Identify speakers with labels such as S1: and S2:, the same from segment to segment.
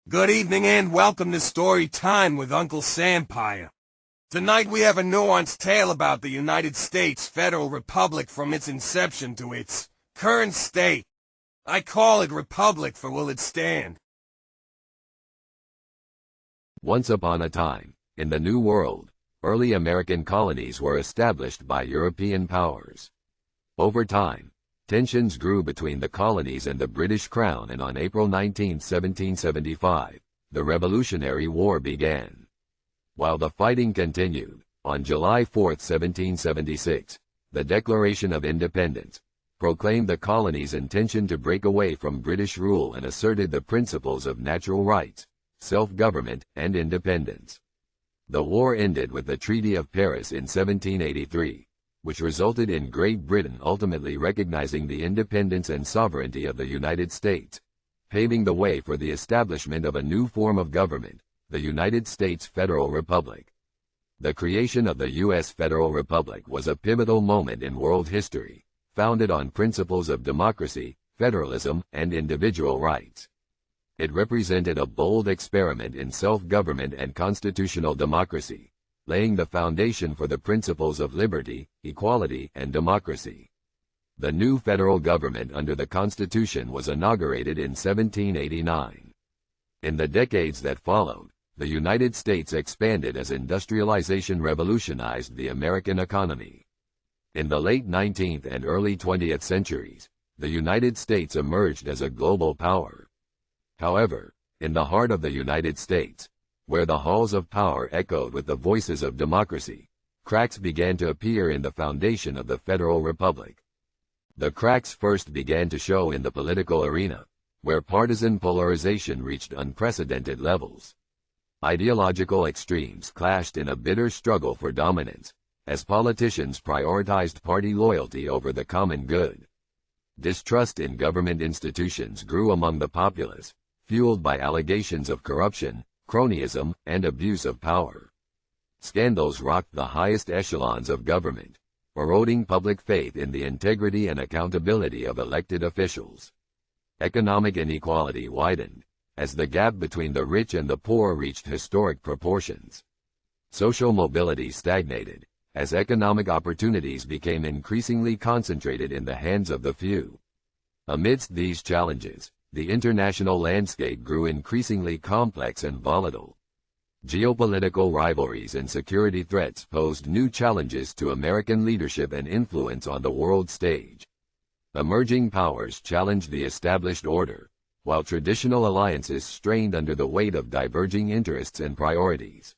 S1: Good evening and welcome to Story Time with Uncle Sampire. Tonight we have a nuanced tale about the United States Federal Republic from its inception to its current state. I call it Republic for will it stand.
S2: Once upon a time, in the New World, early American colonies were established by European powers. Over time, tensions grew between the colonies and the British Crown, and on April 19, 1775, the Revolutionary War began. While the fighting continued, on July 4, 1776, the Declaration of Independence proclaimed the colony's intention to break away from British rule and asserted the principles of natural rights, self-government, and independence. The war ended with the Treaty of Paris in 1783, which resulted in Great Britain ultimately recognizing the independence and sovereignty of the United States, paving the way for the establishment of a new form of government, the United States Federal Republic. The creation of the U.S. Federal Republic was a pivotal moment in world history, founded on principles of democracy, federalism, and individual rights. It represented a bold experiment in self-government and constitutional democracy, laying the foundation for the principles of liberty, equality, and democracy. The new federal government under the Constitution was inaugurated in 1789. In the decades that followed, the United States expanded as industrialization revolutionized the American economy. In the late 19th and early 20th centuries, the United States emerged as a global power. However, in the heart of the United States, where the halls of power echoed with the voices of democracy, cracks began to appear in the foundation of the Federal Republic. The cracks first began to show in the political arena, where partisan polarization reached unprecedented levels. Ideological extremes clashed in a bitter struggle for dominance, as politicians prioritized party loyalty over the common good. Distrust in government institutions grew among the populace, fueled by allegations of corruption, cronyism, and abuse of power. Scandals rocked the highest echelons of government, eroding public faith in the integrity and accountability of elected officials. Economic inequality widened, as the gap between the rich and the poor reached historic proportions. Social mobility stagnated, as economic opportunities became increasingly concentrated in the hands of the few. Amidst these challenges, the international landscape grew increasingly complex and volatile. Geopolitical rivalries and security threats posed new challenges to American leadership and influence on the world stage. Emerging powers challenged the established order, while traditional alliances strained under the weight of diverging interests and priorities.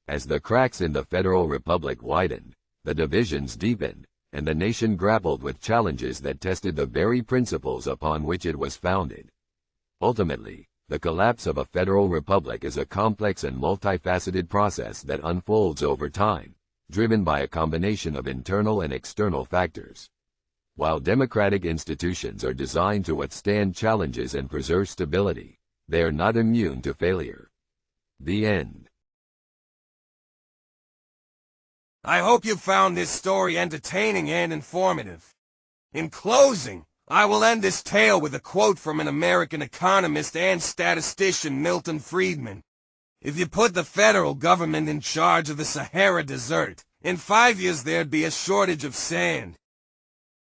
S2: As the cracks in the Federal Republic widened, the divisions deepened, and the nation grappled with challenges that tested the very principles upon which it was founded. Ultimately, the collapse of a federal republic is a complex and multifaceted process that unfolds over time, driven by a combination of internal and external factors. While democratic institutions are designed to withstand challenges and preserve stability, they are not immune to failure. The end.
S1: I hope you found this story entertaining and informative. In closing, I will end this tale with a quote from an American economist and statistician, Milton Friedman. If you put the federal government in charge of the Sahara Desert, in 5 years there'd be a shortage of sand.